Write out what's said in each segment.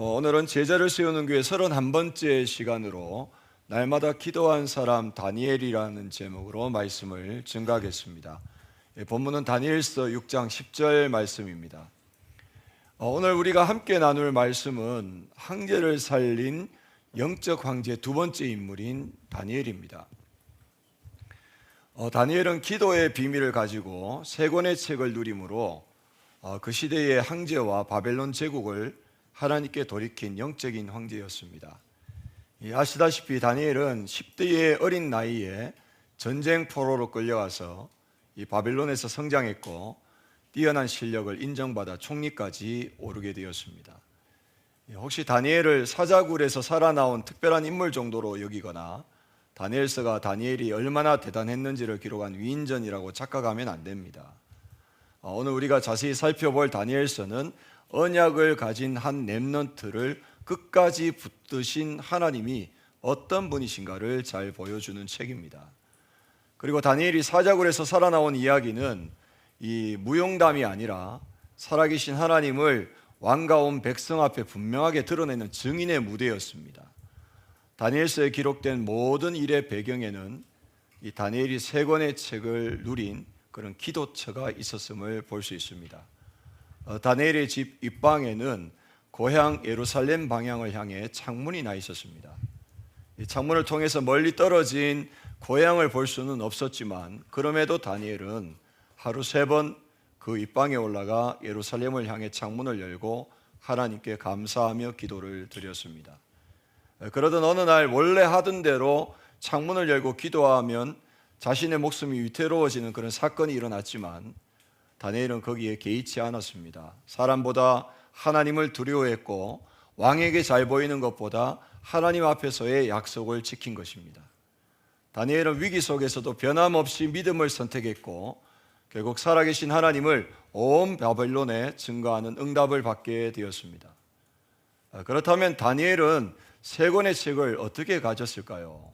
오늘은 제자를 세우는 교회 31번째 시간으로 날마다 기도한 사람 다니엘이라는 제목으로 말씀을 증가하겠습니다. 본문은 다니엘서 6장 10절 말씀입니다. 오늘 우리가 함께 나눌 말씀은 황제를 살린 영적 황제 두 번째 인물인 다니엘입니다. 다니엘은 기도의 비밀을 가지고 세 권의 책을 누림으로 그 시대의 황제와 바벨론 제국을 하나님께 돌이킨 영적인 황제였습니다. 아시다시피 다니엘은 10대의 어린 나이에 전쟁 포로로 끌려와서 이 바벨론에서 성장했고 뛰어난 실력을 인정받아 총리까지 오르게 되었습니다. 혹시 다니엘을 사자굴에서 살아나온 특별한 인물 정도로 여기거나 다니엘서가 다니엘이 얼마나 대단했는지를 기록한 위인전이라고 착각하면 안 됩니다. 오늘 우리가 자세히 살펴볼 다니엘서는 언약을 가진 한 렘넌트를 끝까지 붙드신 하나님이 어떤 분이신가를 잘 보여주는 책입니다. 그리고 다니엘이 사자굴에서 살아나온 이야기는 이 무용담이 아니라 살아계신 하나님을 왕과 온 백성 앞에 분명하게 드러내는 증인의 무대였습니다. 다니엘서에 기록된 모든 일의 배경에는 이 다니엘이 세 권의 책을 누린 그런 기도처가 있었음을 볼 수 있습니다. 다니엘의 집 입방에는 고향 예루살렘 방향을 향해 창문이 나 있었습니다. 이 창문을 통해서 멀리 떨어진 고향을 볼 수는 없었지만 그럼에도 다니엘은 하루 3번 그 입방에 올라가 예루살렘을 향해 창문을 열고 하나님께 감사하며 기도를 드렸습니다. 그러던 어느 날 원래 하던 대로 창문을 열고 기도하면 자신의 목숨이 위태로워지는 그런 사건이 일어났지만 다니엘은 거기에 개의치 않았습니다. 사람보다 하나님을 두려워했고 왕에게 잘 보이는 것보다 하나님 앞에서의 약속을 지킨 것입니다. 다니엘은 위기 속에서도 변함없이 믿음을 선택했고 결국 살아계신 하나님을 온 바벨론에 증거하는 응답을 받게 되었습니다. 그렇다면 다니엘은 세 권의 책을 어떻게 가졌을까요?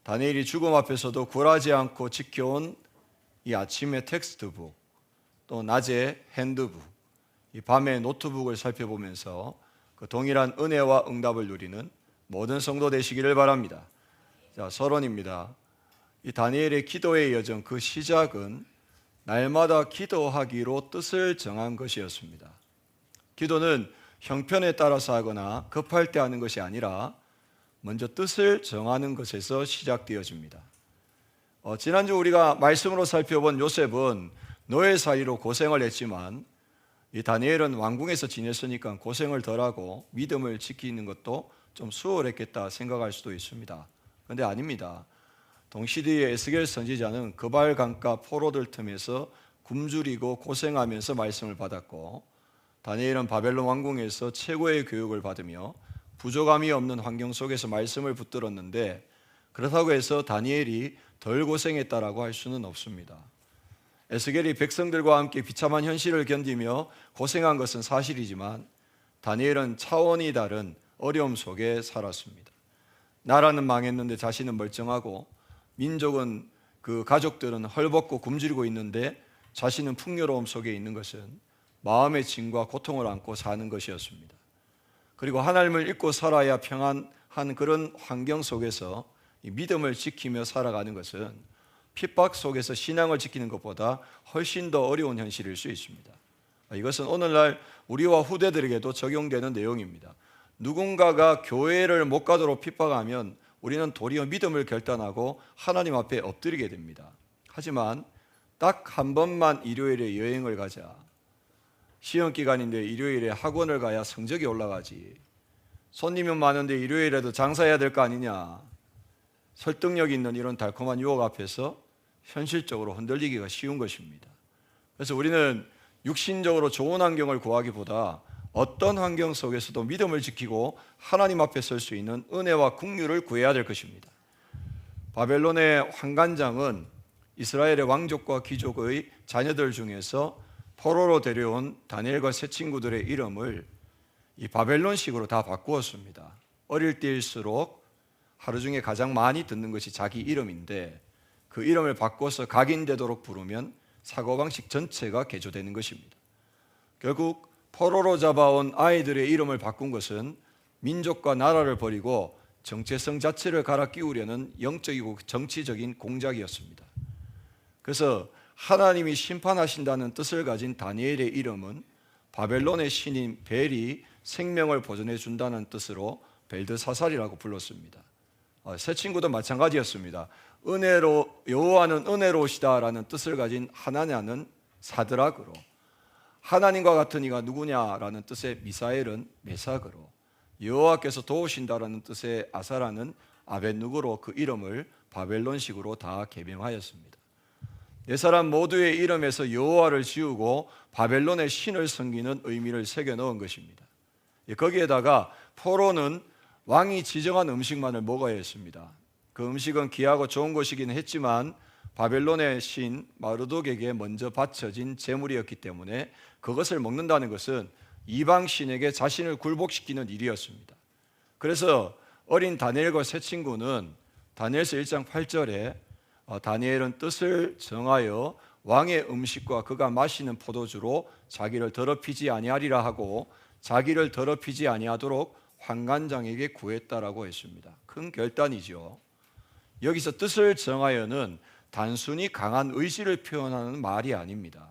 다니엘이 죽음 앞에서도 굴하지 않고 지켜온 이 아침의 텍스트북, 또 낮에 핸드북, 이 밤에 노트북을 살펴보면서 그 동일한 은혜와 응답을 누리는 모든 성도 되시기를 바랍니다. 자, 서론입니다. 이 다니엘의 기도의 여정, 그 시작은 날마다 기도하기로 뜻을 정한 것이었습니다. 기도는 형편에 따라서 하거나 급할 때 하는 것이 아니라 먼저 뜻을 정하는 것에서 시작되어집니다. 지난주 우리가 말씀으로 살펴본 요셉은 노예살이로 고생을 했지만 이 다니엘은 왕궁에서 지냈으니까 고생을 덜하고 믿음을 지키는 것도 좀 수월했겠다 생각할 수도 있습니다. 그런데 아닙니다. 동시대의 에스겔 선지자는 그발 강가 포로들 틈에서 굶주리고 고생하면서 말씀을 받았고 다니엘은 바벨론 왕궁에서 최고의 교육을 받으며 부족함이 없는 환경 속에서 말씀을 붙들었는데 그렇다고 해서 다니엘이 덜 고생했다라고 할 수는 없습니다. 에스겔이 백성들과 함께 비참한 현실을 견디며 고생한 것은 사실이지만 다니엘은 차원이 다른 어려움 속에 살았습니다. 나라는 망했는데 자신은 멀쩡하고 민족은 그 가족들은 헐벗고 굶주리고 있는데 자신은 풍요로움 속에 있는 것은 마음의 짐과 고통을 안고 사는 것이었습니다. 그리고 하나님을 잊고 살아야 평안한 그런 환경 속에서 이 믿음을 지키며 살아가는 것은 핍박 속에서 신앙을 지키는 것보다 훨씬 더 어려운 현실일 수 있습니다. 이것은 오늘날 우리와 후대들에게도 적용되는 내용입니다. 누군가가 교회를 못 가도록 핍박하면 우리는 도리어 믿음을 결단하고 하나님 앞에 엎드리게 됩니다. 하지만 딱 한 번만 일요일에 여행을 가자, 시험 기간인데 일요일에 학원을 가야 성적이 올라가지, 손님은 많은데 일요일에도 장사해야 될 거 아니냐, 설득력 있는 이런 달콤한 유혹 앞에서 현실적으로 흔들리기가 쉬운 것입니다. 그래서 우리는 육신적으로 좋은 환경을 구하기보다 어떤 환경 속에서도 믿음을 지키고 하나님 앞에 설 수 있는 은혜와 긍휼을 구해야 될 것입니다. 바벨론의 환관장은 이스라엘의 왕족과 귀족의 자녀들 중에서 포로로 데려온 다니엘과 세 친구들의 이름을 이 바벨론식으로 다 바꾸었습니다. 어릴 때일수록 하루 중에 가장 많이 듣는 것이 자기 이름인데 그 이름을 바꿔서 각인되도록 부르면 사고방식 전체가 개조되는 것입니다. 결국 포로로 잡아온 아이들의 이름을 바꾼 것은 민족과 나라를 버리고 정체성 자체를 갈아 끼우려는 영적이고 정치적인 공작이었습니다. 그래서 하나님이 심판하신다는 뜻을 가진 다니엘의 이름은 바벨론의 신인 벨이 생명을 보존해 준다는 뜻으로 벨드사살이라고 불렀습니다. 새 친구도 마찬가지였습니다. 여호와는 은혜로우시다라는 뜻을 가진 하나냐는 사드락으로, 하나님과 같은 이가 누구냐라는 뜻의 미사엘은 메삭으로, 여호와께서 도우신다라는 뜻의 아사라는 아벳누고로 그 이름을 바벨론식으로 다 개명하였습니다. 네 사람 모두의 이름에서 여호와를 지우고 바벨론의 신을 섬기는 의미를 새겨 넣은 것입니다. 거기에다가 포로는 왕이 지정한 음식만을 먹어야 했습니다. 그 음식은 귀하고 좋은 것이긴 했지만 바벨론의 신 마르독에게 먼저 바쳐진 제물이었기 때문에 그것을 먹는다는 것은 이방 신에게 자신을 굴복시키는 일이었습니다. 그래서 어린 다니엘과 새 친구는 다니엘서 1장 8절에 다니엘은 뜻을 정하여 왕의 음식과 그가 마시는 포도주로 자기를 더럽히지 아니하리라 하고 자기를 더럽히지 아니하도록 환관장에게 구했다라고 했습니다. 큰 결단이죠. 여기서 뜻을 정하여는 단순히 강한 의지를 표현하는 말이 아닙니다.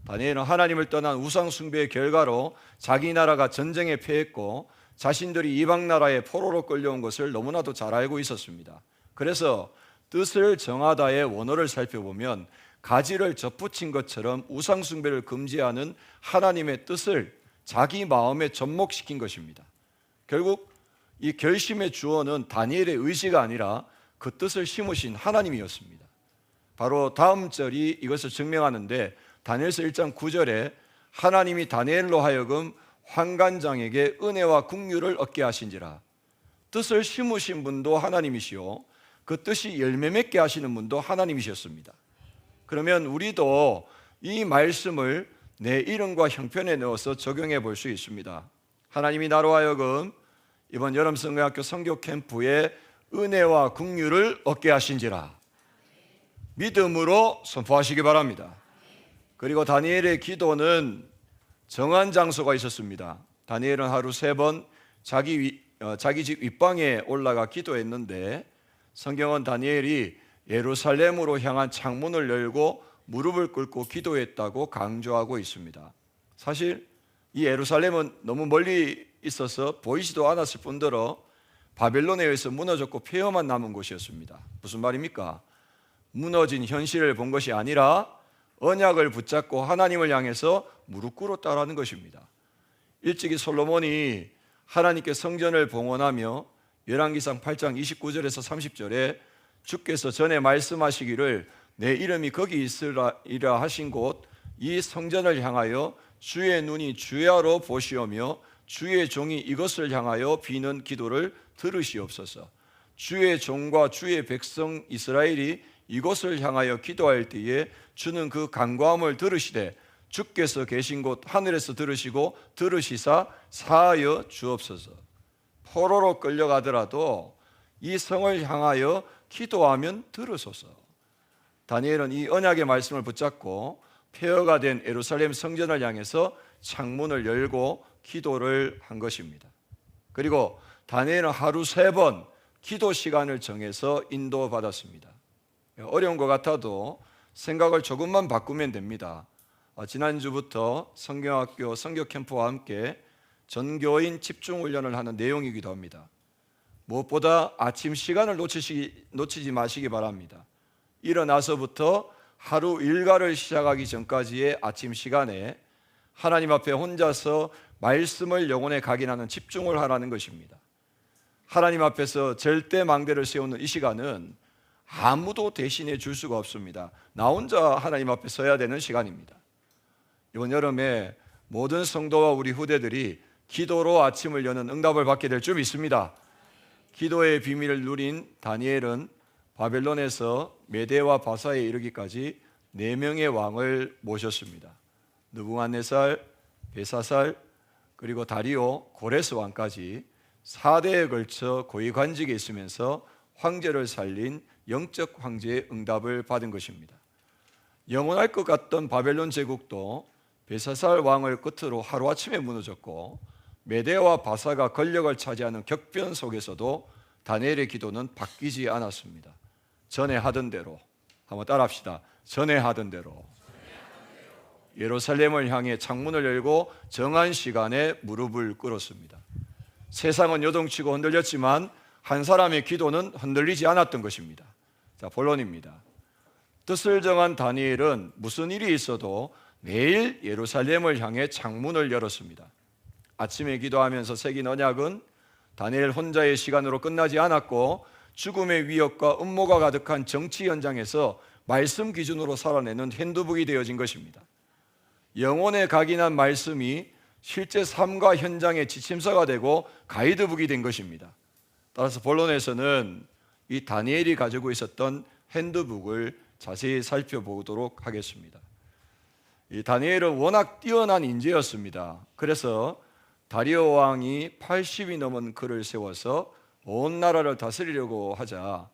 다니엘은 하나님을 떠난 우상 숭배의 결과로 자기 나라가 전쟁에 패했고 자신들이 이방 나라의 포로로 끌려온 것을 너무나도 잘 알고 있었습니다. 그래서 뜻을 정하다의 원어를 살펴보면 가지를 접붙인 것처럼 우상 숭배를 금지하는 하나님의 뜻을 자기 마음에 접목시킨 것입니다. 결국 이 결심의 주어는 다니엘의 의지가 아니라 그 뜻을 심으신 하나님이었습니다. 바로 다음 절이 이것을 증명하는데 다니엘서 1장 9절에 하나님이 다니엘로 하여금 환관장에게 은혜와 긍휼을 얻게 하신지라. 뜻을 심으신 분도 하나님이시요 그 뜻이 열매 맺게 하시는 분도 하나님이셨습니다. 그러면 우리도 이 말씀을 내 이름과 형편에 넣어서 적용해 볼 수 있습니다. 하나님이 나로 하여금 이번 여름성경학교 선교 캠프에 은혜와 긍휼을 얻게 하신지라 믿음으로 선포하시기 바랍니다. 그리고 다니엘의 기도는 정한 장소가 있었습니다. 다니엘은 하루 3번 자기 집 윗방에 올라가 기도했는데 성경은 다니엘이 예루살렘으로 향한 창문을 열고 무릎을 꿇고 기도했다고 강조하고 있습니다. 사실 이 예루살렘은 너무 멀리 있어서 보이지도 않았을 뿐더러 바벨론에 의해서 무너졌고 폐허만 남은 곳이었습니다. 무슨 말입니까? 무너진 현실을 본 것이 아니라 언약을 붙잡고 하나님을 향해서 무릎 꿇었다라는 것입니다. 일찍이 솔로몬이 하나님께 성전을 봉헌하며 열왕기상 8장 29절에서 30절에 주께서 전에 말씀하시기를 내 이름이 거기 있으리라 하신 곳 이 성전을 향하여 주의 눈이 주야로 보시오며 주의 종이 이것을 향하여 비는 기도를 들으시옵소서. 주의 종과 주의 백성 이스라엘이 이곳을 향하여 기도할 때에 주는 그 간구함을 들으시되 주께서 계신 곳 하늘에서 들으시고 들으시사 사하여 주옵소서. 포로로 끌려가더라도 이 성을 향하여 기도하면 들으소서. 다니엘은 이 언약의 말씀을 붙잡고 폐허가 된 예루살렘 성전을 향해서 창문을 열고 기도를 한 것입니다. 그리고 다니엘은 하루 3번 기도 시간을 정해서 인도받았습니다. 어려운 것 같아도 생각을 조금만 바꾸면 됩니다. 지난주부터 성경학교 성교캠프와 함께 전교인 집중훈련을 하는 내용이기도 합니다. 무엇보다 아침 시간을 놓치지 마시기 바랍니다. 일어나서부터 하루 일과를 시작하기 전까지의 아침 시간에 하나님 앞에 혼자서 말씀을 영혼에 각인하는 집중을 하라는 것입니다. 하나님 앞에서 절대 망대를 세우는 이 시간은 아무도 대신해 줄 수가 없습니다. 나 혼자 하나님 앞에 서야 되는 시간입니다. 이번 여름에 모든 성도와 우리 후대들이 기도로 아침을 여는 응답을 받게 될 줄 믿습니다. 기도의 비밀을 누린 다니엘은 바벨론에서 메대와 바사에 이르기까지 4명의 왕을 모셨습니다. 느부갓네살, 벨사살, 그리고 다리오, 고레스 왕까지 4대에 걸쳐 고위 관직에 있으면서 황제를 살린 영적 황제의 응답을 받은 것입니다. 영원할 것 같던 바벨론 제국도 벨사살 왕을 끝으로 하루아침에 무너졌고 메대와 바사가 권력을 차지하는 격변 속에서도 다니엘의 기도는 바뀌지 않았습니다. 전에 하던 대로, 한번 따라합시다. 전에 하던 대로 예루살렘을 향해 창문을 열고 정한 시간에 무릎을 꿇었습니다. 세상은 요동치고 흔들렸지만 한 사람의 기도는 흔들리지 않았던 것입니다. 자, 본론입니다. 뜻을 정한 다니엘은 무슨 일이 있어도 매일 예루살렘을 향해 창문을 열었습니다. 아침에 기도하면서 새긴 언약은 다니엘 혼자의 시간으로 끝나지 않았고 죽음의 위협과 음모가 가득한 정치 현장에서 말씀 기준으로 살아내는 핸드북이 되어진 것입니다. 영혼에 각인한 말씀이 실제 삶과 현장의 지침서가 되고 가이드북이 된 것입니다. 따라서 본론에서는 이 다니엘이 가지고 있었던 핸드북을 자세히 살펴보도록 하겠습니다. 이 다니엘은 워낙 뛰어난 인재였습니다. 그래서 다리오 왕이 80이 넘은 글을 세워서 온 나라를 다스리려고 하자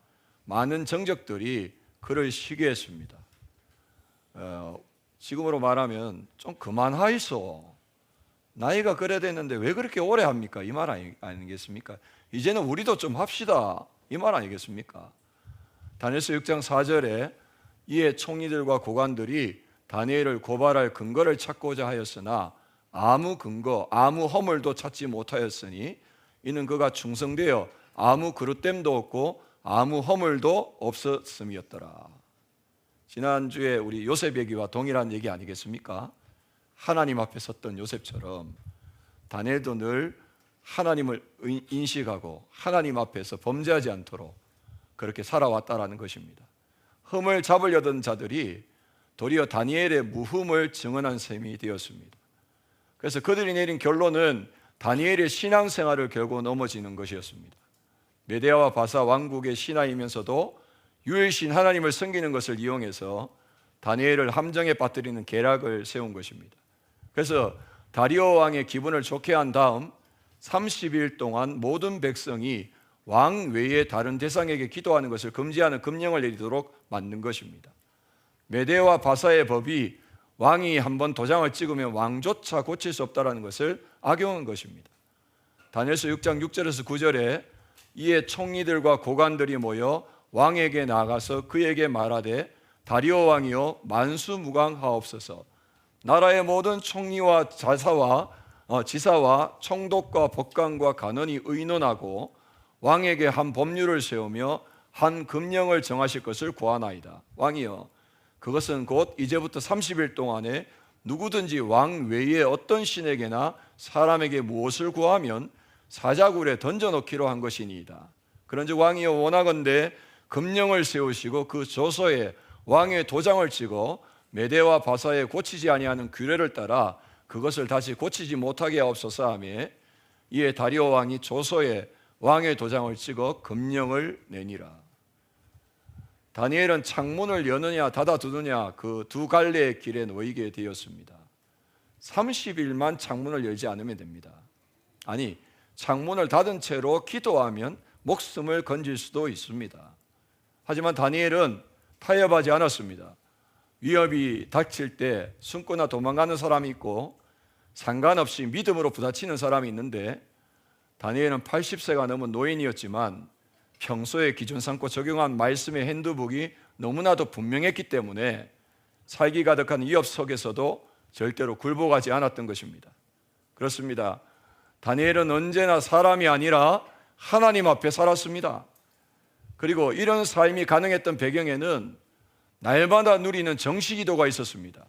많은 정적들이 그를 시기했습니다. 지금으로 말하면 좀 그만하이소. 나이가 그래 됐는데 왜 그렇게 오래 합니까? 이 말 아니겠습니까? 이제는 우리도 좀 합시다. 이 말 아니겠습니까? 다니엘서 6장 4절에 이에 총리들과 고관들이 다니엘을 고발할 근거를 찾고자 하였으나 아무 근거, 아무 허물도 찾지 못하였으니 이는 그가 충성되어 아무 그릇됨도 없고 아무 허물도 없었음이었더라. 지난주에 우리 요셉 얘기와 동일한 얘기 아니겠습니까? 하나님 앞에 섰던 요셉처럼 다니엘도 늘 하나님을 인식하고 하나님 앞에서 범죄하지 않도록 그렇게 살아왔다라는 것입니다. 흠을 잡으려던 자들이 도리어 다니엘의 무흠을 증언한 셈이 되었습니다. 그래서 그들이 내린 결론은 다니엘의 신앙생활을 결고 넘어지는 것이었습니다. 메대아와 바사 왕국의 신하이면서도 유일신 하나님을 섬기는 것을 이용해서 다니엘을 함정에 빠뜨리는 계략을 세운 것입니다. 그래서 다리오 왕의 기분을 좋게 한 다음 30일 동안 모든 백성이 왕 외에 다른 대상에게 기도하는 것을 금지하는 금령을 내리도록 만든 것입니다. 메대와 바사의 법이 왕이 한번 도장을 찍으면 왕조차 고칠 수 없다는 것을 악용한 것입니다. 다니엘서 6장 6절에서 9절에 이에 총리들과 고관들이 모여 왕에게 나가서 그에게 말하되 다리오 왕이여 만수무강하옵소서. 나라의 모든 총리와 지사와 총독과 법관과 간원이 의논하고 왕에게 한 법률을 세우며 한 금령을 정하실 것을 구하나이다. 왕이여 그것은 곧 이제부터 30일 동안에 누구든지 왕 외에 어떤 신에게나 사람에게 무엇을 구하면 사자굴에 던져놓기로 한 것이니이다. 그런즉 왕이여 원하건대 금령을 세우시고 그 조서에 왕의 도장을 찍어 메대와 바사에 고치지 아니하는 규례를 따라 그것을 다시 고치지 못하게 하옵소서 하며 이에 다리오 왕이 조서에 왕의 도장을 찍어 금령을 내니라. 다니엘은 창문을 여느냐 닫아두느냐 그 두 갈래의 길에 놓이게 되었습니다. 30일만 창문을 열지 않으면 됩니다. 아니, 창문을 닫은 채로 기도하면 목숨을 건질 수도 있습니다. 하지만 다니엘은 타협하지 않았습니다. 위협이 닥칠 때 숨거나 도망가는 사람이 있고 상관없이 믿음으로 부딪히는 사람이 있는데 다니엘은 80세가 넘은 노인이었지만 평소에 기준 삼고 적용한 말씀의 핸드북이 너무나도 분명했기 때문에 살기 가득한 위협 속에서도 절대로 굴복하지 않았던 것입니다. 그렇습니다. 다니엘은 언제나 사람이 아니라 하나님 앞에 살았습니다. 그리고 이런 삶이 가능했던 배경에는 날마다 누리는 정시기도가 있었습니다.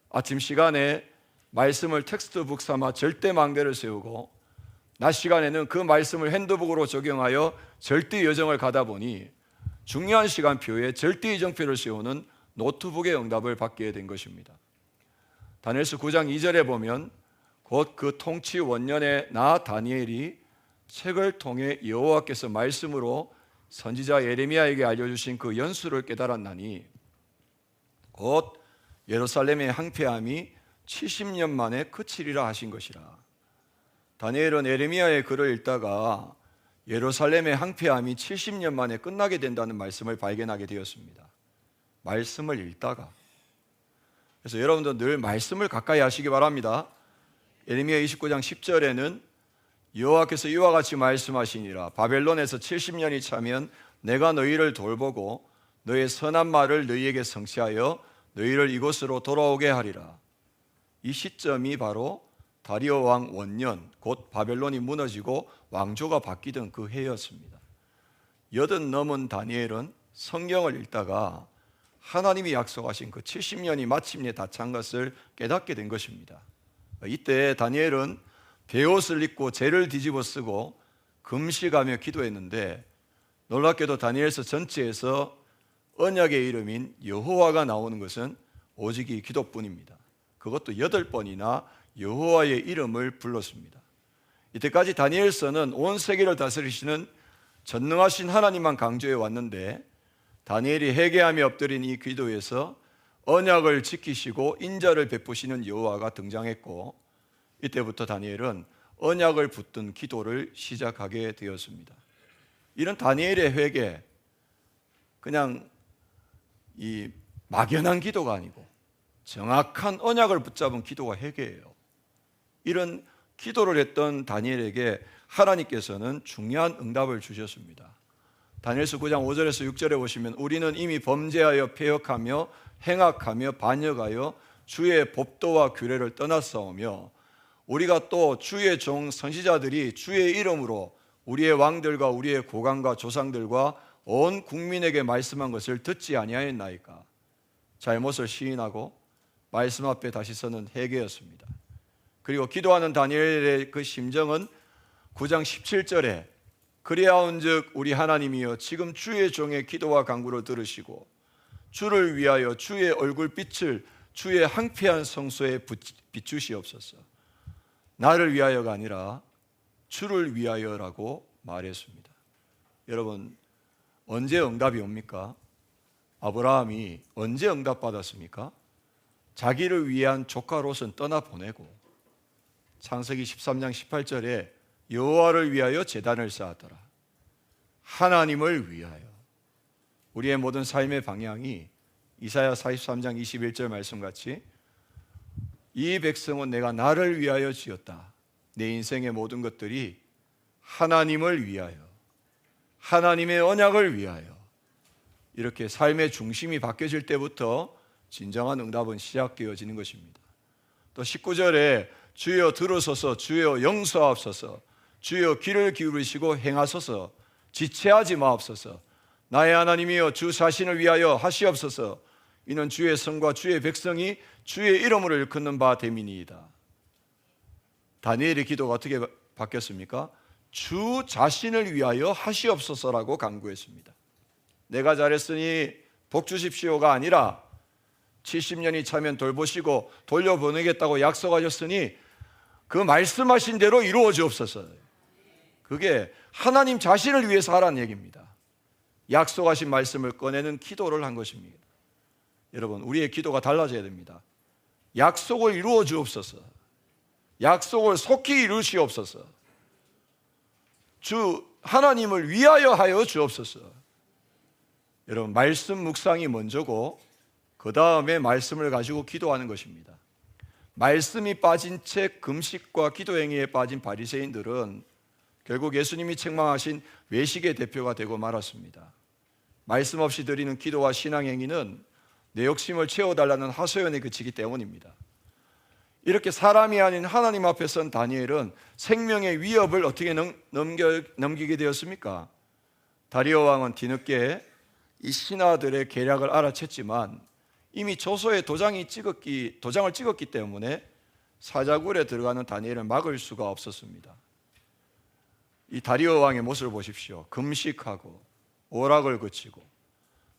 아침 시간에 말씀을 텍스트북 삼아 절대망대를 세우고 낮 시간에는 그 말씀을 핸드북으로 적용하여 절대여정을 가다 보니 중요한 시간표에 절대이정표를 세우는 노트북의 응답을 받게 된 것입니다. 다니엘서 9장 2절에 보면 곧 그 통치 원년에 나 다니엘이 책을 통해 여호와께서 말씀으로 선지자 예레미야에게 알려주신 그 연수를 깨달았나니 곧 예루살렘의 항폐함이 70년 만에 그치리라 하신 것이라. 다니엘은 예레미야의 글을 읽다가 예루살렘의 항폐함이 70년 만에 끝나게 된다는 말씀을 발견하게 되었습니다. 말씀을 읽다가 그래서 여러분도 늘 말씀을 가까이 하시기 바랍니다. 예레미야 29장 10절에는 여호와께서 이와 같이 말씀하시니라. 바벨론에서 70년이 차면 내가 너희를 돌보고 너의 선한 말을 너희에게 성취하여 너희를 이곳으로 돌아오게 하리라. 이 시점이 바로 다리오 왕 원년, 곧 바벨론이 무너지고 왕조가 바뀌던 그 해였습니다. 80 넘은 다니엘은 성경을 읽다가 하나님이 약속하신 그 70년이 마침내 다 찬 것을 깨닫게 된 것입니다. 이때 다니엘은 베옷을 입고 재를 뒤집어 쓰고 금식하며 기도했는데, 놀랍게도 다니엘서 전체에서 언약의 이름인 여호와가 나오는 것은 오직 이 기도뿐입니다. 그것도 8번이나 여호와의 이름을 불렀습니다. 이때까지 다니엘서는 온 세계를 다스리시는 전능하신 하나님만 강조해 왔는데, 다니엘이 회개하며 엎드린 이 기도에서 언약을 지키시고 인자를 베푸시는 여호와가 등장했고, 이때부터 다니엘은 언약을 붙든 기도를 시작하게 되었습니다. 이런 다니엘의 회개, 그냥 이 막연한 기도가 아니고 정확한 언약을 붙잡은 기도가 회개예요. 이런 기도를 했던 다니엘에게 하나님께서는 중요한 응답을 주셨습니다. 다니엘서 9장 5절에서 6절에 보시면 우리는 이미 범죄하여 패역하며 행악하며 반역하여 주의 법도와 규례를 떠났사오며 우리가 또 주의 종 선지자들이 주의 이름으로 우리의 왕들과 우리의 고관과 조상들과 온 국민에게 말씀한 것을 듣지 아니하였나이까. 잘못을 시인하고 말씀 앞에 다시 서는 회개였습니다. 그리고 기도하는 다니엘의 그 심정은 9장 17절에 그리하온즉 우리 하나님이여 지금 주의 종의 기도와 간구를 들으시고 주를 위하여 주의 얼굴빛을 주의 항폐한 성소에 비추시옵소서. 나를 위하여가 아니라 주를 위하여라고 말했습니다. 여러분, 언제 응답이 옵니까? 아브라함이 언제 응답받았습니까? 자기를 위한 조카 롯은 떠나보내고 창세기 13장 18절에 여호와를 위하여 제단을 쌓았더라. 하나님을 위하여. 우리의 모든 삶의 방향이 이사야 43장 21절 말씀같이 이 백성은 내가 나를 위하여 지었다. 내 인생의 모든 것들이 하나님을 위하여, 하나님의 언약을 위하여, 이렇게 삶의 중심이 바뀌어질 때부터 진정한 응답은 시작되어지는 것입니다. 또 19절에 주여 들으소서, 주여 용서하옵소서, 주여 귀를 기울이시고 행하소서, 지체하지 마옵소서. 나의 하나님이여 주 자신을 위하여 하시옵소서. 이는 주의 성과 주의 백성이 주의 이름으로 일컫는 바 됨이니이다. 다니엘의 기도가 어떻게 바뀌었습니까? 주 자신을 위하여 하시옵소서라고 간구했습니다. 내가 잘했으니 복 주십시오가 아니라 70년이 차면 돌보시고 돌려보내겠다고 약속하셨으니 그 말씀하신 대로 이루어 주옵소서. 그게 하나님 자신을 위해서 하라는 얘기입니다. 약속하신 말씀을 꺼내는 기도를 한 것입니다. 여러분, 우리의 기도가 달라져야 됩니다. 약속을 이루어 주옵소서. 약속을 속히 이루시옵소서. 주 하나님을 위하여 하여 주옵소서. 여러분, 말씀 묵상이 먼저고 그 다음에 말씀을 가지고 기도하는 것입니다. 말씀이 빠진 채 금식과 기도 행위에 빠진 바리새인들은 결국 예수님이 책망하신 외식의 대표가 되고 말았습니다. 말씀 없이 드리는 기도와 신앙 행위는 내 욕심을 채워달라는 하소연에 그치기 때문입니다. 이렇게 사람이 아닌 하나님 앞에 선 다니엘은 생명의 위협을 어떻게 넘기게 되었습니까? 다리오 왕은 뒤늦게 이 신하들의 계략을 알아챘지만 이미 조서에 도장을 찍었기 때문에 사자굴에 들어가는 다니엘을 막을 수가 없었습니다. 이 다리오 왕의 모습을 보십시오. 금식하고 오락을 그치고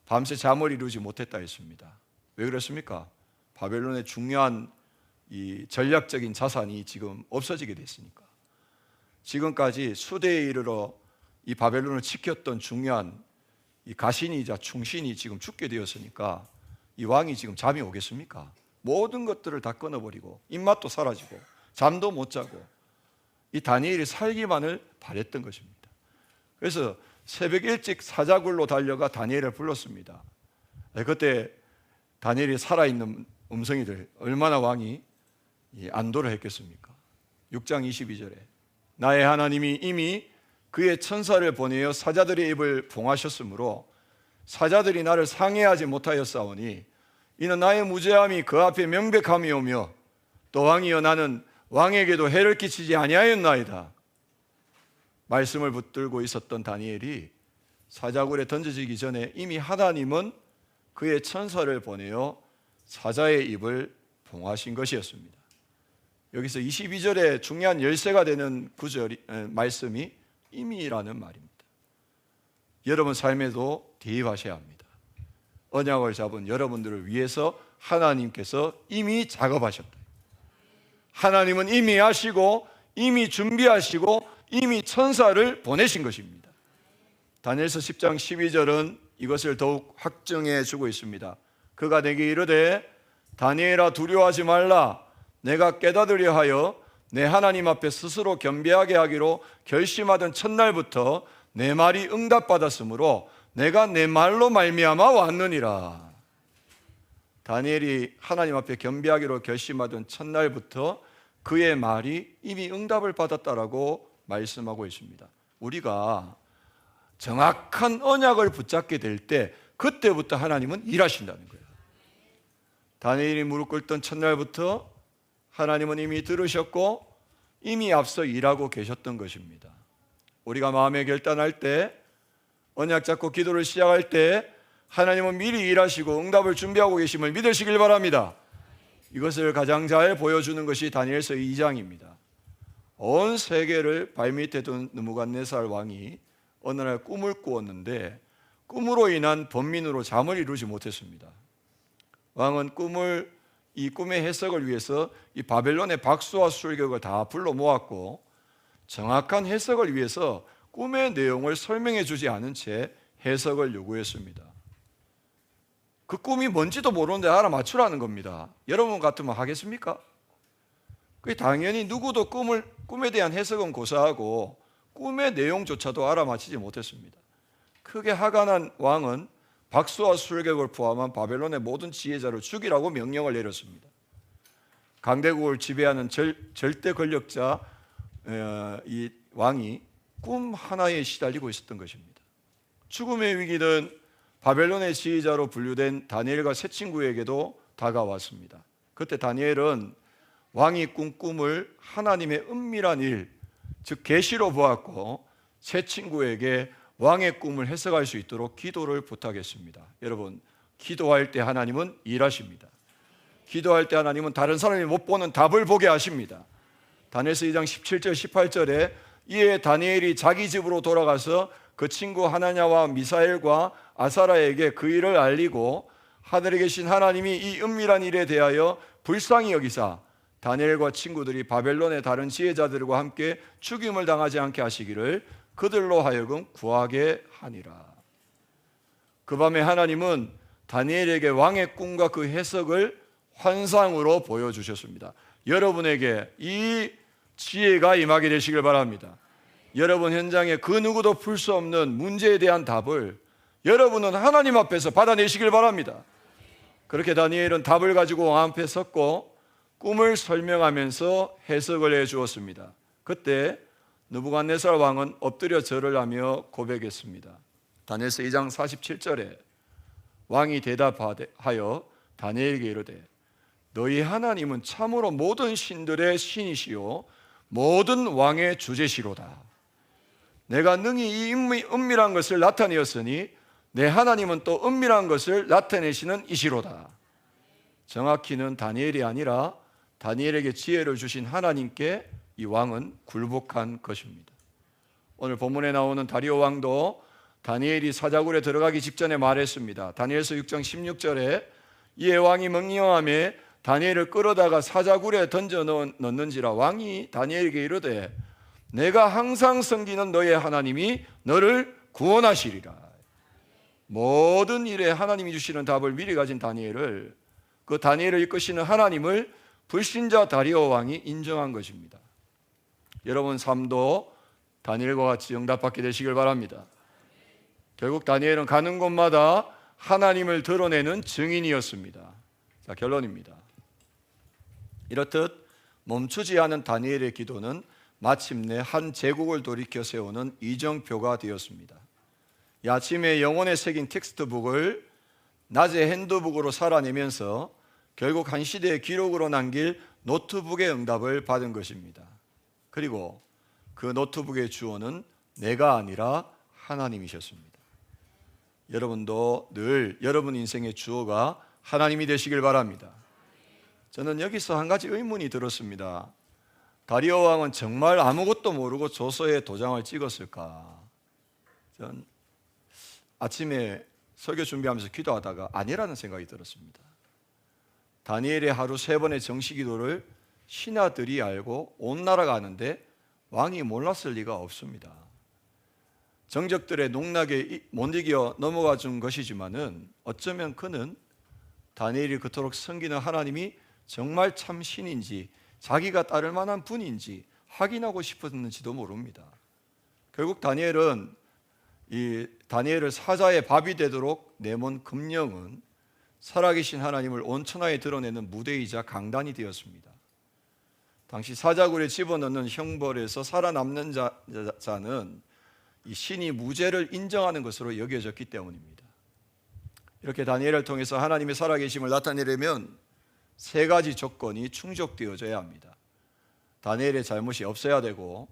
밤새 잠을 이루지 못했다 했습니다. 왜 그랬습니까? 바벨론의 중요한 이 전략적인 자산이 지금 없어지게 됐으니까. 지금까지 수대에 이르러 이 바벨론을 지켰던 중요한 이 가신이자 충신이 지금 죽게 되었으니까 이 왕이 지금 잠이 오겠습니까? 모든 것들을 다 끊어버리고 입맛도 사라지고 잠도 못 자고 이 다니엘이 살기만을 바랬던 것입니다. 그래서 새벽 일찍 사자굴로 달려가 다니엘을 불렀습니다. 그때 다니엘이 살아있는 음성이 얼마나 왕이 안도를 했겠습니까? 6장 22절에 나의 하나님이 이미 그의 천사를 보내어 사자들의 입을 봉하셨으므로 사자들이 나를 상해하지 못하였사오니 이는 나의 무죄함이 그 앞에 명백함이오며 또 왕이여 나는 왕에게도 해를 끼치지 아니하였나이다. 말씀을 붙들고 있었던 다니엘이 사자굴에 던져지기 전에 이미 하나님은 그의 천사를 보내어 사자의 입을 봉하신 것이었습니다. 여기서 22절에 중요한 열쇠가 되는 말씀이 이미라는 말입니다. 여러분 삶에도 대입하셔야 합니다. 언약을 잡은 여러분들을 위해서 하나님께서 이미 작업하셨다. 하나님은 이미 하시고 이미 준비하시고 이미 천사를 보내신 것입니다. 다니엘서 10장 12절은 이것을 더욱 확증해 주고 있습니다. 그가 내게 이르되 다니엘아 두려워하지 말라. 내가 깨닫으려 하여 내 하나님 앞에 스스로 겸비하게 하기로 결심하던 첫날부터 내 말이 응답받았으므로 내가 내 말로 말미암아 왔느니라. 다니엘이 하나님 앞에 겸비하기로 결심하던 첫날부터 그의 말이 이미 응답을 받았다라고 말씀하고 있습니다. 우리가 정확한 언약을 붙잡게 될 때 그때부터 하나님은 일하신다는 거예요. 다니엘이 무릎 꿇던 첫날부터 하나님은 이미 들으셨고 이미 앞서 일하고 계셨던 것입니다. 우리가 마음에 결단할 때, 언약 잡고 기도를 시작할 때 하나님은 미리 일하시고 응답을 준비하고 계심을 믿으시길 바랍니다. 이것을 가장 잘 보여주는 것이 다니엘서 2장입니다. 온 세계를 발밑에 둔 느부갓네살 왕이 어느 날 꿈을 꾸었는데 꿈으로 인한 번민으로 잠을 이루지 못했습니다. 왕은 이 꿈의 해석을 위해서 이 바벨론의 박수와 술객을 다 불러 모았고 정확한 해석을 위해서 꿈의 내용을 설명해 주지 않은 채 해석을 요구했습니다. 그 꿈이 뭔지도 모르는데 알아맞추라는 겁니다. 여러분 같으면 하겠습니까? 당연히 누구도 꿈에 대한 해석은 고사하고 꿈의 내용조차도 알아맞히지 못했습니다. 크게 화가 난 왕은 박수와 술객을 포함한 바벨론의 모든 지혜자를 죽이라고 명령을 내렸습니다. 강대국을 지배하는 절대 권력자 이 왕이 꿈 하나에 시달리고 있었던 것입니다. 죽음의 위기는 바벨론의 지혜자로 분류된 다니엘과 세 친구에게도 다가왔습니다. 그때 다니엘은 왕이 꾼 꿈을 하나님의 은밀한 일, 즉 계시로 보았고 세 친구에게 왕의 꿈을 해석할 수 있도록 기도를 부탁했습니다. 여러분, 기도할 때 하나님은 일하십니다. 기도할 때 하나님은 다른 사람이 못 보는 답을 보게 하십니다. 다니엘서 2장 17절 18절에 이에 다니엘이 자기 집으로 돌아가서 그 친구 하나냐와 미사엘과 아사라에게 그 일을 알리고 하늘에 계신 하나님이 이 은밀한 일에 대하여 불쌍히 여기사 다니엘과 친구들이 바벨론의 다른 지혜자들과 함께 죽임을 당하지 않게 하시기를 그들로 하여금 구하게 하니라. 그 밤에 하나님은 다니엘에게 왕의 꿈과 그 해석을 환상으로 보여주셨습니다. 여러분에게 이 지혜가 임하게 되시길 바랍니다. 여러분 현장에 그 누구도 풀 수 없는 문제에 대한 답을 여러분은 하나님 앞에서 받아내시길 바랍니다. 그렇게 다니엘은 답을 가지고 왕 앞에 섰고 꿈을 설명하면서 해석을 해 주었습니다. 그때 느부갓네살 왕은 엎드려 절을 하며 고백했습니다. 다니엘서 2장 47절에 왕이 대답하여 다니엘에게 이르되 너희 하나님은 참으로 모든 신들의 신이시요 모든 왕의 주제시로다. 내가 능히 이 은밀한 것을 나타내었으니 내 하나님은 또 은밀한 것을 나타내시는 이시로다. 정확히는 다니엘이 아니라 다니엘에게 지혜를 주신 하나님께 이 왕은 굴복한 것입니다. 오늘 본문에 나오는 다리오 왕도 다니엘이 사자굴에 들어가기 직전에 말했습니다. 다니엘서 6장 16절에 이에 왕이 명령하며 다니엘을 끌어다가 사자굴에 던져 넣는지라 왕이 다니엘에게 이르되 내가 항상 섬기는 너의 하나님이 너를 구원하시리라. 모든 일에 하나님이 주시는 답을 미리 가진 다니엘을, 그 다니엘을 이끄시는 하나님을 불신자 다리오 왕이 인정한 것입니다. 여러분 삶도 다니엘과 같이 응답받게 되시길 바랍니다. 결국 다니엘은 가는 곳마다 하나님을 드러내는 증인이었습니다. 자, 결론입니다. 이렇듯 멈추지 않은 다니엘의 기도는 마침내 한 제국을 돌이켜 세우는 이정표가 되었습니다. 이 아침에 영혼에 새긴 텍스트북을 낮에 핸드북으로 살아내면서 결국 한 시대의 기록으로 남길 노트북의 응답을 받은 것입니다. 그리고 그 노트북의 주어는 내가 아니라 하나님이셨습니다. 여러분도 늘 여러분 인생의 주어가 하나님이 되시길 바랍니다. 저는 여기서 한 가지 의문이 들었습니다. 다리오 왕은 정말 아무것도 모르고 조서에 도장을 찍었을까? 전 아침에 설교 준비하면서 기도하다가 아니라는 생각이 들었습니다. 다니엘의 하루 3번의 정시 기도를 신하들이 알고 온 나라가 아는데 왕이 몰랐을 리가 없습니다. 정적들의 농락에 못 이겨 넘어가 준 것이지만은 어쩌면 그는 다니엘이 그토록 섬기는 하나님이 정말 참 신인지 자기가 따를 만한 분인지 확인하고 싶었는지도 모릅니다. 결국 다니엘은 이 다니엘을 사자의 밥이 되도록 내몬 금령은 살아계신 하나님을 온 천하에 드러내는 무대이자 강단이 되었습니다. 당시 사자굴에 집어넣는 형벌에서 살아남는 자는 이 신이 무죄를 인정하는 것으로 여겨졌기 때문입니다. 이렇게 다니엘을 통해서 하나님의 살아계심을 나타내려면 3가지 조건이 충족되어져야 합니다. 다니엘의 잘못이 없어야 되고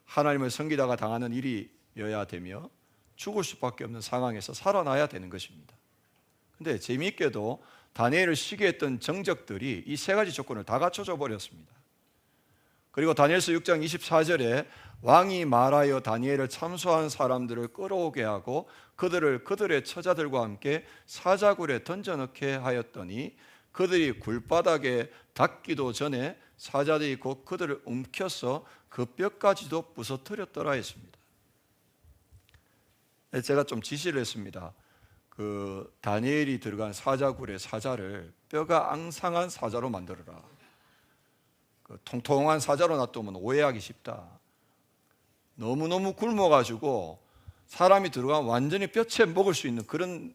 하나님을 섬기다가 당하는 일이어야 되며 죽을 수밖에 없는 상황에서 살아나야 되는 것입니다. 근데 재미있게도 다니엘을 시기했던 정적들이 이 3가지 조건을 다 갖춰져 버렸습니다. 그리고 다니엘서 6장 24절에 왕이 말하여 다니엘을 참소한 사람들을 끌어오게 하고 그들을 그들의 처자들과 함께 사자굴에 던져넣게 하였더니 그들이 굴바닥에 닿기도 전에 사자들이 곧 그들을 움켜서 그 뼈까지도 부서뜨렸더라 했습니다. 제가 좀 지시를 했습니다. 그 다니엘이 들어간 사자굴의 사자를 뼈가 앙상한 사자로 만들어라. 그 통통한 사자로 놔두면 오해하기 쉽다. 너무너무 굶어가지고 사람이 들어가면 완전히 뼈채 먹을 수 있는 그런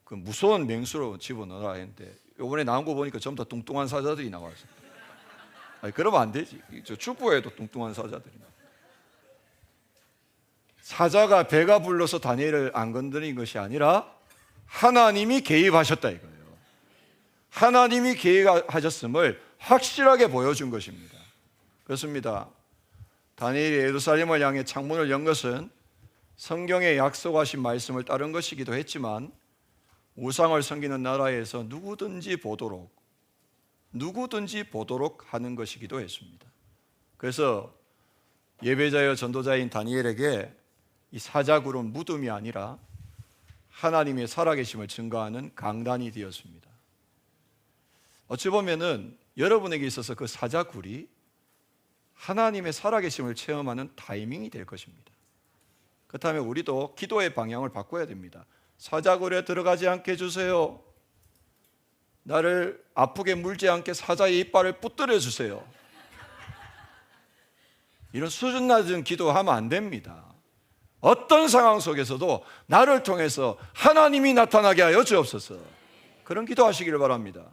그 무서운 맹수로 집어넣어라 했는데 이번에 나온 거 보니까 전부 다 뚱뚱한 사자들이 나와서 아니 그러면 안 되지. 저 축구에도 뚱뚱한 사자들이 사자가 배가 불러서 다니엘을 안 건드린 것이 아니라 하나님이 개입하셨다 이거예요. 하나님이 개입하셨음을 확실하게 보여준 것입니다. 그렇습니다. 다니엘이 예루살렘을 향해 창문을 연 것은 성경에 약속하신 말씀을 따른 것이기도 했지만 우상을 섬기는 나라에서 누구든지 보도록 하는 것이기도 했습니다. 그래서 예배자여 전도자인 다니엘에게 이 사자굴은 무덤이 아니라 하나님의 살아계심을 증거하는 강단이 되었습니다. 어찌 보면은 여러분에게 있어서 그 사자굴이 하나님의 살아계심을 체험하는 타이밍이 될 것입니다. 그렇다면 우리도 기도의 방향을 바꿔야 됩니다. 사자굴에 들어가지 않게 해주세요. 나를 아프게 물지 않게 사자의 이빨을 부뜨려 주세요. 이런 수준 낮은 기도하면 안 됩니다. 어떤 상황 속에서도 나를 통해서 하나님이 나타나게 하여 주옵소서. 그런 기도하시기를 바랍니다.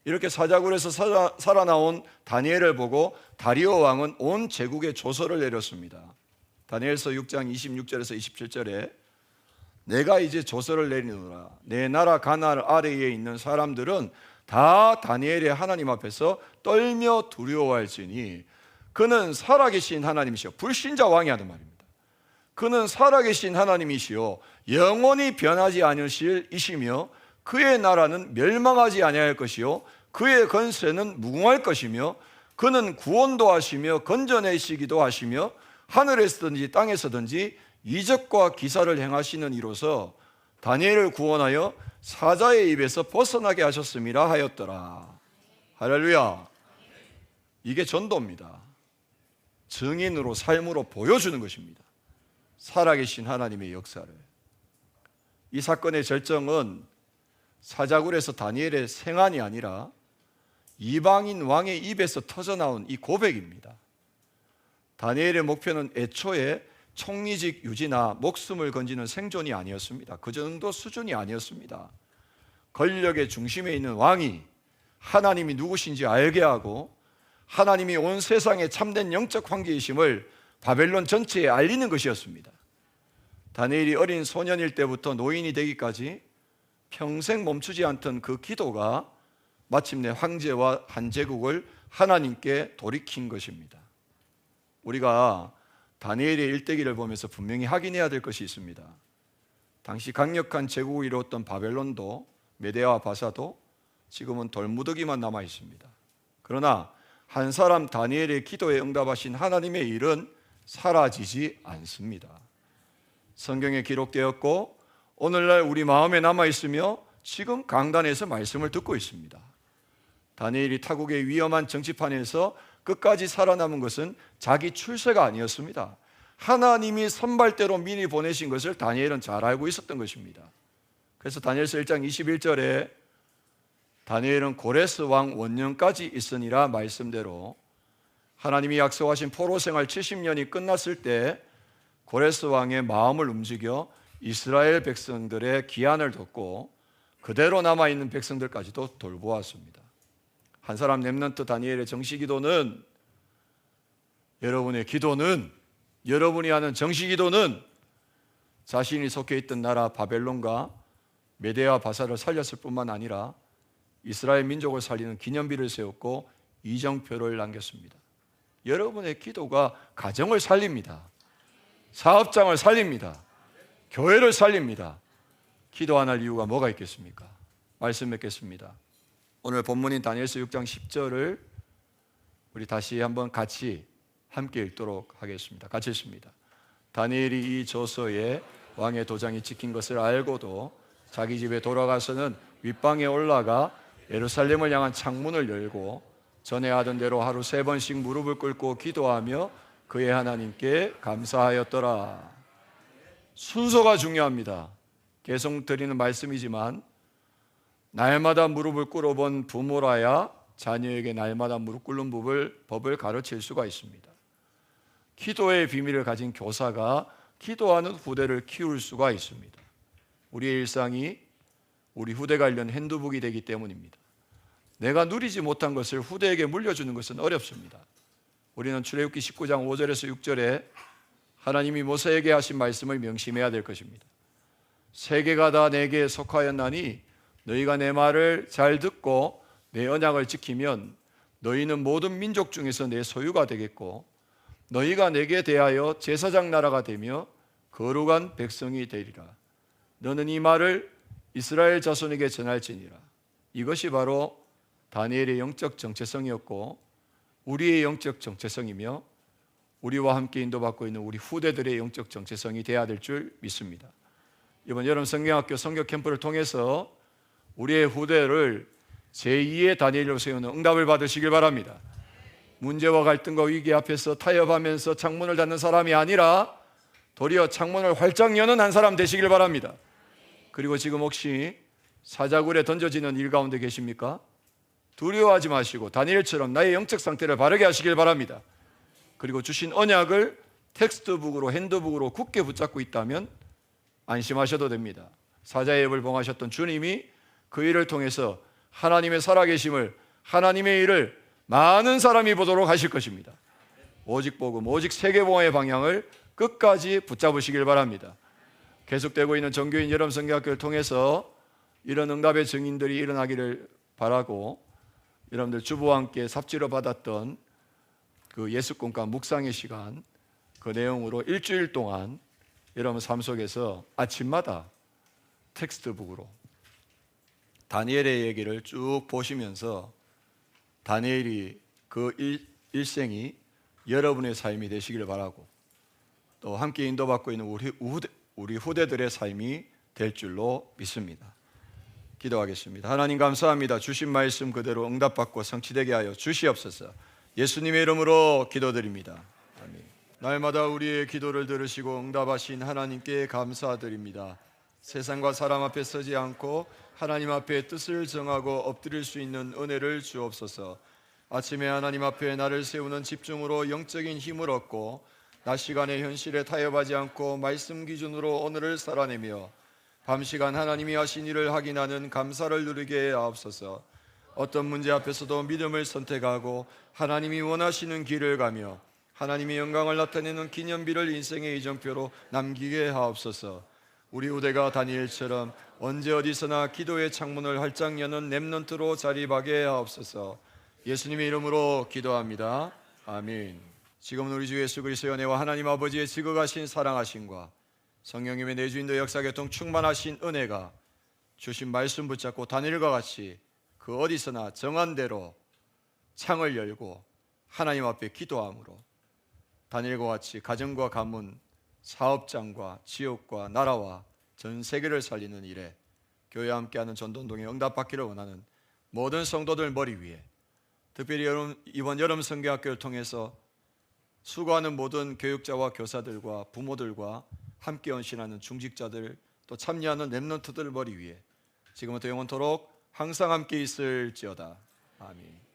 이렇게 사자굴에서 살아나온 다니엘을 보고 다리오 왕은 온 제국에 조서를 내렸습니다. 다니엘서 6장 26절에서 27절에 내가 이제 조서를 내리노라. 내 나라 가나안 아래에 있는 사람들은 다 다니엘의 하나님 앞에서 떨며 두려워할지니 그는 살아계신 하나님이시여. 불신자 왕이 하는 말입니다. 그는 살아계신 하나님이시여 영원히 변하지 않으실 이시며 그의 나라는 멸망하지 아니할 것이요 그의 건세는 무궁할 것이며 그는 구원도 하시며 건져내시기도 하시며 하늘에서든지 땅에서든지 이적과 기사를 행하시는 이로서 다니엘을 구원하여 사자의 입에서 벗어나게 하셨음이라 하였더라. 할렐루야. 이게 전도입니다. 증인으로 삶으로 보여주는 것입니다. 살아계신 하나님의 역사를. 이 사건의 절정은 사자굴에서 다니엘의 생안이 아니라 이방인 왕의 입에서 터져나온 이 고백입니다. 다니엘의 목표는 애초에 총리직 유지나 목숨을 건지는 생존이 아니었습니다. 그 정도 수준이 아니었습니다. 권력의 중심에 있는 왕이 하나님이 누구신지 알게 하고 하나님이 온 세상의 참된 영적 황제이심을 바벨론 전체에 알리는 것이었습니다. 다니엘이 어린 소년일 때부터 노인이 되기까지 평생 멈추지 않던 그 기도가 마침내 황제와 한 제국을 하나님께 돌이킨 것입니다. 우리가 다니엘의 일대기를 보면서 분명히 확인해야 될 것이 있습니다. 당시 강력한 제국을 이루었던 바벨론도 메데아와 바사도 지금은 돌무더기만 남아 있습니다. 그러나 한 사람 다니엘의 기도에 응답하신 하나님의 일은 사라지지 않습니다. 성경에 기록되었고 오늘날 우리 마음에 남아 있으며 지금 강단에서 말씀을 듣고 있습니다. 다니엘이 타국의 위험한 정치판에서 끝까지 살아남은 것은 자기 출세가 아니었습니다. 하나님이 선발대로 미리 보내신 것을 다니엘은 잘 알고 있었던 것입니다. 그래서 다니엘서 1장 21절에 다니엘은 고레스 왕 원년까지 있으니라 말씀대로 하나님이 약속하신 포로 생활 70년이 끝났을 때 고레스 왕의 마음을 움직여 이스라엘 백성들의 기한을 돕고 그대로 남아있는 백성들까지도 돌보았습니다. 한 사람 렘넌트 다니엘의 정시기도는 여러분의 기도는 여러분이 하는 정시기도는 자신이 속해 있던 나라 바벨론과 메데아 바사를 살렸을 뿐만 아니라 이스라엘 민족을 살리는 기념비를 세웠고 이정표를 남겼습니다. 여러분의 기도가 가정을 살립니다. 사업장을 살립니다. 교회를 살립니다. 기도 안 할 이유가 뭐가 있겠습니까? 말씀 맺겠습니다. 오늘 본문인 다니엘서 6장 10절을 우리 다시 한번 같이 함께 읽도록 하겠습니다. 같이 읽습니다. 다니엘이 이 저서에 왕의 도장이 찍힌 것을 알고도 자기 집에 돌아가서는 윗방에 올라가 예루살렘을 향한 창문을 열고 전에 하던 대로 하루 3번씩 무릎을 꿇고 기도하며 그의 하나님께 감사하였더라. 순서가 중요합니다. 계속 드리는 말씀이지만 날마다 무릎을 꿇어본 부모라야 자녀에게 날마다 무릎 꿇는 법을 가르칠 수가 있습니다. 기도의 비밀을 가진 교사가 기도하는 후대를 키울 수가 있습니다. 우리의 일상이 우리 후대 관련 핸드북이 되기 때문입니다. 내가 누리지 못한 것을 후대에게 물려주는 것은 어렵습니다. 우리는 출애굽기 19장 5절에서 6절에 하나님이 모세에게 하신 말씀을 명심해야 될 것입니다. 세계가 다 내게 속하였나니 너희가 내 말을 잘 듣고 내 언약을 지키면 너희는 모든 민족 중에서 내 소유가 되겠고 너희가 내게 대하여 제사장 나라가 되며 거룩한 백성이 되리라. 너는 이 말을 이스라엘 자손에게 전할지니라. 이것이 바로 다니엘의 영적 정체성이었고 우리의 영적 정체성이며 우리와 함께 인도받고 있는 우리 후대들의 영적 정체성이 되어야 될 줄 믿습니다. 이번 여름 성경학교 성교 캠프를 통해서 우리의 후대를 제2의 다니엘로 세우는 응답을 받으시길 바랍니다. 문제와 갈등과 위기 앞에서 타협하면서 창문을 닫는 사람이 아니라 도리어 창문을 활짝 여는 한 사람 되시길 바랍니다. 그리고 지금 혹시 사자굴에 던져지는 일 가운데 계십니까? 두려워하지 마시고 다니엘처럼 나의 영적 상태를 바르게 하시길 바랍니다. 그리고 주신 언약을 텍스트북으로 핸드북으로 굳게 붙잡고 있다면 안심하셔도 됩니다. 사자의 앱을 봉하셨던 주님이 그 일을 통해서 하나님의 살아계심을 하나님의 일을 많은 사람이 보도록 하실 것입니다. 오직 복음, 오직 세계봉화의 방향을 끝까지 붙잡으시길 바랍니다. 계속되고 있는 정교인 여름 성경학교를 통해서 이런 응답의 증인들이 일어나기를 바라고 여러분들 주부와 함께 삽지로 받았던 그 예수꿈과 묵상의 시간 그 내용으로 일주일 동안 여러분 삶 속에서 아침마다 텍스트북으로 다니엘의 얘기를 쭉 보시면서 다니엘이 그 일생이 여러분의 삶이 되시길 바라고 또 함께 인도받고 있는 우리 후대들의 삶이 될 줄로 믿습니다. 기도하겠습니다. 하나님 감사합니다. 주신 말씀 그대로 응답받고 성취되게 하여 주시옵소서. 예수님의 이름으로 기도드립니다. 아멘. 날마다 우리의 기도를 들으시고 응답하신 하나님께 감사드립니다. 세상과 사람 앞에 서지 않고 하나님 앞에 뜻을 정하고 엎드릴 수 있는 은혜를 주옵소서. 아침에 하나님 앞에 나를 세우는 집중으로 영적인 힘을 얻고 낮 시간의 현실에 타협하지 않고 말씀 기준으로 오늘을 살아내며 밤시간 하나님이 하신 일을 확인하는 감사를 누리게 하옵소서. 어떤 문제 앞에서도 믿음을 선택하고 하나님이 원하시는 길을 가며 하나님의 영광을 나타내는 기념비를 인생의 이정표로 남기게 하옵소서. 우리 후대가 다니엘처럼 언제 어디서나 기도의 창문을 활짝 여는 렘넌트로 자리하게 하옵소서. 예수님의 이름으로 기도합니다. 아멘. 지금은 우리 주 예수 그리스도의 은혜와 하나님 아버지의 지극하신 사랑하심과 성령님의 내주인도 역사교통 충만하신 은혜가 주신 말씀 붙잡고 다니엘과 같이 그 어디서나 정한 대로 창을 열고 하나님 앞에 기도함으로 다니엘과 같이 가정과 가문, 사업장과 지역과 나라와 전 세계를 살리는 일에 교회와 함께하는 전도운동에 응답받기를 원하는 모든 성도들 머리 위에, 특별히 이번 여름 성경학교를 통해서 수고하는 모든 교육자와 교사들과 부모들과 함께 헌신하는 중직자들, 또 참여하는 렘넌트들 머리 위에 지금부터 영원토록 항상 함께 있을지어다. 아멘.